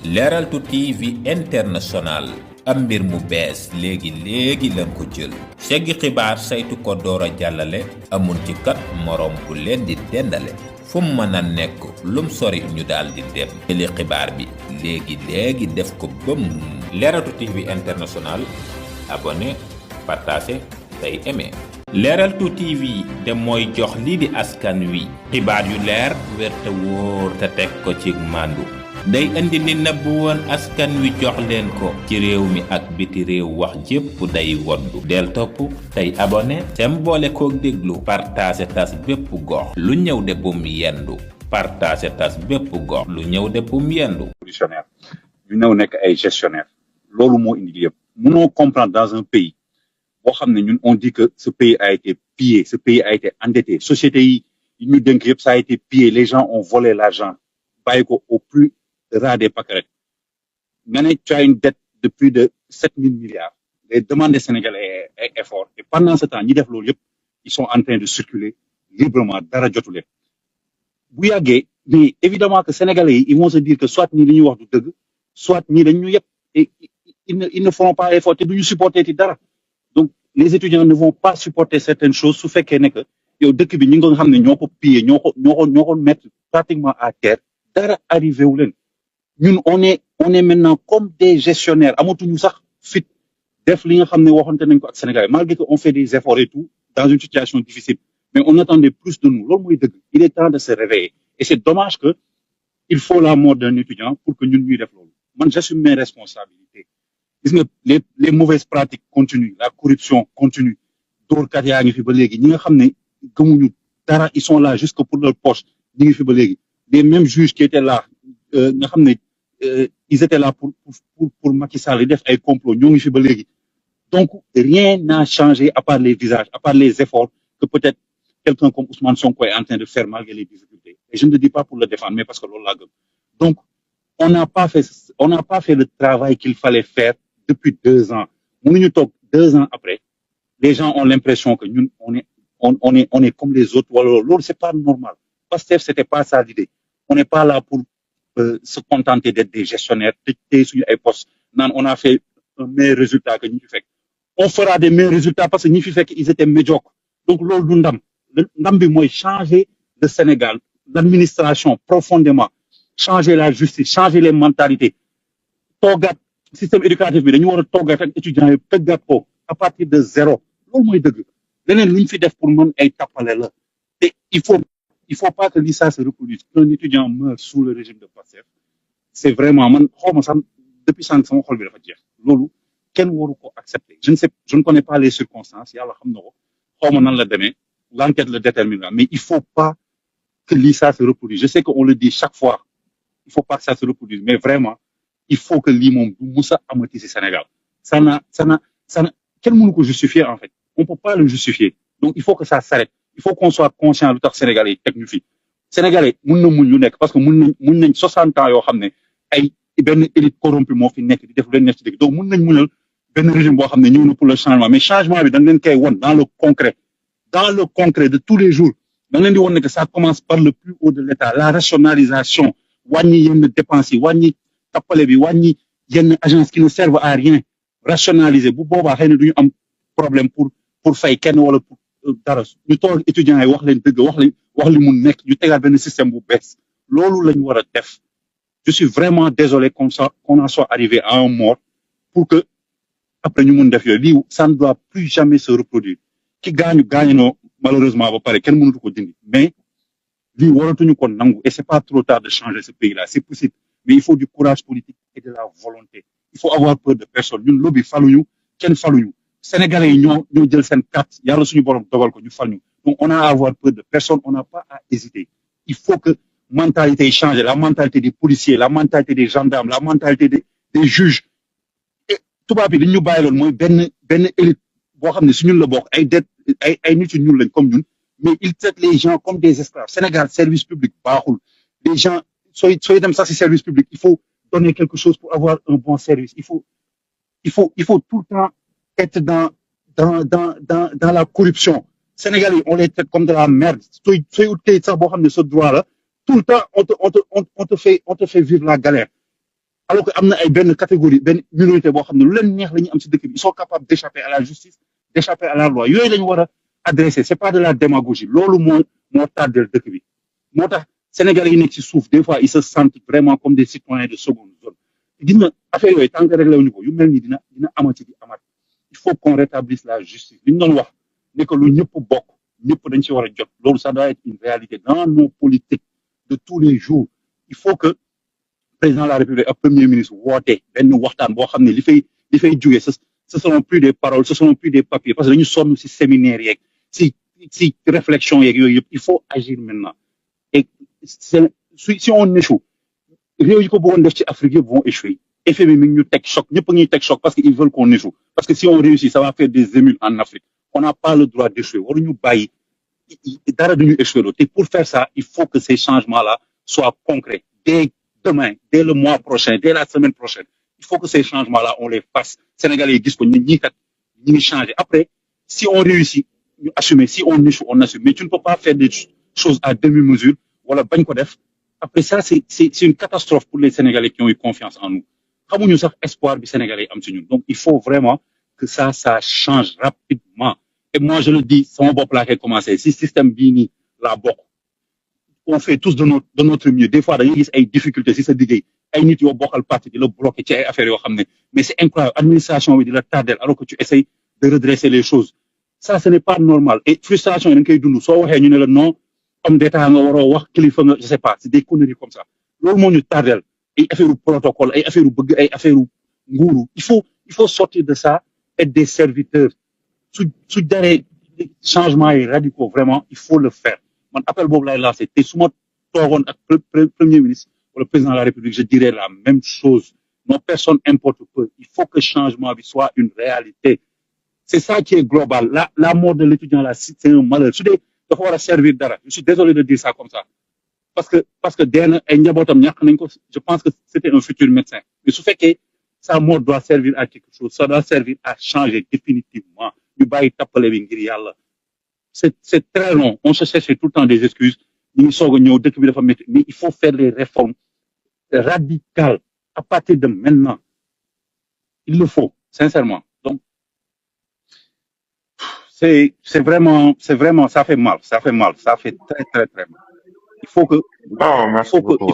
Leral TV International am mbir mu bees léegi lañ ko jël seggi xibaar saytu ko door a jàllale amul ci kat morom bu leen di dendale fu mu mën a nekk lum sori ñu daal di dem jëli xibaar bi léegi def ko bëm Leral TV International abonné partagé tey aimé Leral TV de mooy jox lii di askan wi xibaar yu leer wér te wóor te teg ko ci màndu day indi li nëbb woon askan wi jox leen ko ci réew mi ak biti réew wax jépp day woddu del topp tey abonné tem boole kook déglu partagé tas bépp gox lu ñëw de bum yendu partagé tas bépp gox lu ñëw de bum yendu révolutionnaire ñu ñëw nekk ay gestionnaire loolu moo indi yëpp mënoo comprendre dans un pays boo xam ne ñun on dit que ce pays a été pillé ce pays a été endetté société yi ñu dénk yëpp ça a été pillé les gens ont volé l'argent bàyyi ko au plus ras des pâquerettes. Tu as une dette de plus de 7 000 milliards. Les demandes des Sénégalais est forte. Et pendant ce temps, ils sont en train de circuler librement. Mais évidemment que les Sénégalais, ils vont se dire que soit ni soit ni et ils ne feront pas l'effort de nous supporter. Donc, les étudiants ne vont pas supporter certaines choses sous fait que nous mettre pratiquement à terre. Dara arrivé ou ñun on est maintenant comme des gestionnaires amatuñu sax fit def li nga xam ne waxante nañ ko ak Sénégal malgré que on fait des efforts et tout dans une situation difficile mais on attendait plus de nous loolu mooy dëgg il est temps de se réveiller et c'est dommage que il faut la mort d'un étudiant pour que ñun ñuy def loolu man j'assume mes responsabilités gis nga les mauvaises pratiques continuent la corruption continue dóorkat yaa ngi fi ba léegi ñi nga xam ne gëmuñu dara ils sont là juste pour leur poche ñi ngi fi ba léegi les mêmes juges qui étaient là nga xam ne ils étaient là pour Macky Sall def ay complot ñoo ngi fi ba léegi donc rien n'a changé à part les visages à part les efforts que peut-être quelqu'un comme Ousmane Sonko est en train de faire malgré les difficultés et je ne le dis pas pour le défendre mais parce que loolu laa gëm donc on n'a pas fait le travail qu'il fallait faire depuis 2 ans mënuñu toog 2 ans après les gens ont l'impression que ñun on est comme les autres wala loolu c'est pas normal Pastef c'était pas ça l'idée on n'est pas là pour se contenter d'être des gestionnaires on a fait un meilleur résultat que ñi fi fekk on fera des meilleurs résultats parce que ñi fi fekk ils étaient médiocres donc loolu du ndam bi mooy changer le Sénégal l'administration profondément changer la justice changer les mentalités toogaat système éducatif bi dañu war a toogaat ak étudiants yi tëggaat ko à partir de 0 loolu mooy dëgg leneen lu ñu fi def pour mën ay tappale la te il faut pas que l'ISA se reproduise qu'un étudiant meurt sous le régime de Pastef c'est vraiment man xawma sax depuis sànq sama xol bi dafa jeex loolu kenn waru ko accepter je ne connais pas les circonstances yàlla xam na ko xawma nan la demee l'enquête le déterminera mais il faut pas que l'ISA se reproduise je sais qu'on le dit chaque fois il faut pas que ça se reproduise mais vraiment il faut que lii moom du musa amati ci Sénégal ça n'a kenn mënu ko justifier en fait on peut pas le justifier donc il faut que ça s'arrête il faut qu'on soit conscient lu tax Sénégalais yi teg ñu fi Sénégalais mun na muñ lu nekk parce que mun nañ 60 ans yoo xam ne ay benn élite corrompue moo fi nekk di def leen nekk ci dëgg donc mun nañ munal benn régime boo xam ne ñëw na pour le changement mais changement bi dañ leen koy won dans le concret de tous les jours dañ leen di won ne que ça commence par le plus haut de l'État la rationalisation wàññi yenn dépenses yi wàññi tappale bi wàññi yenn agences qui ne servent à rien rationaliser bu boobaa xëy na du ñu am problème pour fay kenn wala pour dara ñu toog étudiants yi wax leen dëgg wax li mu nekk ñu tegaat benn système bu bees loolu lañ war a def je suis vraiment désolé qu'on en soit arrivé à un mort pour que après ñu mun def yooyu lii ça ne doit plus jamais se reproduire ki gaañu malheureusement ba pare kenn mënatu ko dindi mais lii waratuñu ko nangu et c'est pas trop tard de changer ce pays là c'est possible mais il faut du courage politique et de la volonté il faut avoir peur de personne ñun lobby faluñu kenn faluñu Sénégalais yi ñoo jël seen carte yàlla suñu borom dogal ko ñu fal ñu donc on a à avoir peur de personne on n'a pas à hésiter il faut que mentalité yi change la mentalité des policiers la mentalité des gendarmes la mentalité des juges et tubaab bi li ñu bàyyi loon mooy benn élite boo xam ne su ñun la bokk ay nit yu ñuul lañ comme ñun mais ils traitent les gens comme des esclaves Sénégal service public baaxul les gens sooy dem sax ci service public il faut donner quelque chose pour avoir un bon service il faut tout le temps être dans la corruption Sénégalais on les traite comme de la merde sooy ut kayit sax boo xam ne sa droit la tout le temps on te fait vivre la galère alors que am na ay benn catégorie benn minorité boo xam ne lu leen neex la ñu am ci dëkk bi ils sont capables d'échapper à la justice d'échapper à la loi yooyu la ñu war a adresser c'est pas de la démagogie loolu moo tardel dëkk bi moo tax Sénégalais yi nekk ci suuf des fois ils se sentent vraiment comme des citoyens de seconde zone gis nga affaire yooyu tant que réglé wuñu ko yu mel ni dina amati di amat il faut qu'on rétablisse la justice li ñu doon wax ne que lu ñëpp bokk ñëpp dañ ci war a jot loolu ça doit être une réalité dans nos politiques de tous les jours il faut que président de la République ak premier ministre woote benn waxtaan boo xam ne li fay jógee ce seront plus des paroles ce seront plus des papiers parce que dañu sonn ci séminaire yeeg ci réflexion yeeg yooyu yëpp il faut agir maintenant et si on échoue réew yi ko bëggoon def ci Afrique yëpp vont échouer effet bi mi ngi ñu teg choc ñëpp a ngi teg choc parce que ils veulent qu'on échoue parce que si on réussit ça va faire des émules en Afrique on n'a pas le droit d'échouer waruñu bàyyi dara duñu échouer loolu te pour faire ça il faut que ces changements là soient concrets dès demain dès le mois prochain dès la semaine prochaine il faut que ces changements là on les fasse Sénégalais yi gis ko ñi kat ñi ngi changer après si on réussit ñu assumer si on échoue on assume mais tu ne peux pas faire des choses à demi-mesure wala bañ ko def après ça c'est une catastrophe pour les Sénégalais qui ont eu confiance en nous xamuñu sax espoir bi Sénégalais yi am ci ñun donc il faut vraiment que ça change rapidement et moi je le dis sama bopp laa koy commencer si système bii nii laa bokk on fait tous de notre mieux des fois dañuy gis ay difficultés si sa liggéey ay nit yoo bokkal parti di la bloqué ci ay affaires yoo xam ne mais c'est incroyable administration bi di la tardel alors que tu essayes de redresser les choses ça ce n'est pas normal et frustration yi da nga koy dund soo waxee ñu ne la non homme d'état nga waroo wax kilifa nga je sais pas c'est des conneries comme ça loolu moo ñu tardel ay affaire protocole ay affaire bëgg ay affaire nguuru il faut sortir de ça être des serviteurs su daree changement yi radicaux vraiment il faut le faire man appel boobu lay lancé te su ma toogoon ak premier ministre wala président de la République je dirais la même chose nos personnes importent peu il faut que changement bi soit une réalité c'est ça qui est global la mort de l'étudiant là c'est un malheur su dee dafa war a servir dara je suis désolé de dire ça comme ça parce que dee na ay njabootam ñàkk nañ ko je pense que c'était un futur médecin mais su fekkee sa mort doit servir à quelque chose ça doit servir à changer définitivement ñu bàyyi tappale bi ngir yàlla c'est très long on se cherche tout le temps des excuses ñu ngi soog a ñëw dëkk bi dafa métti mais il faut faire des réformes radicales à partir de maintenant il le faut sincèrement donc c'est vraiment ça fait mal ça fait très très très mal il faut que Non, merci beaucoup.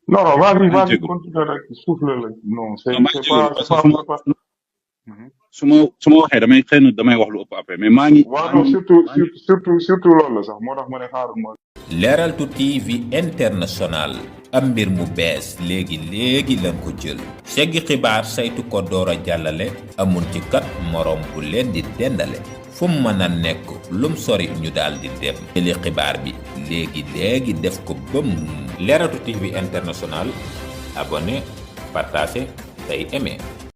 Non, vas-y, continue rek souffle la. Non, c'est pas. Mhm. su ma waxee damay wax lu ëpp après mais maa ngi waaw non surtout loolu la sax moo tax ma ne xaaral ma. Leeraltu TV International am mbir mu bees léegi lan ko jël seggi xibaar saytu ko door a jàllale amul ci kat moroom bu leen di dendale fu mu mën a nekk lum sori ñu daal di dem jëli xibaar bi léegi def ko bëm Leeraltu TV International abonné partagé tey aimé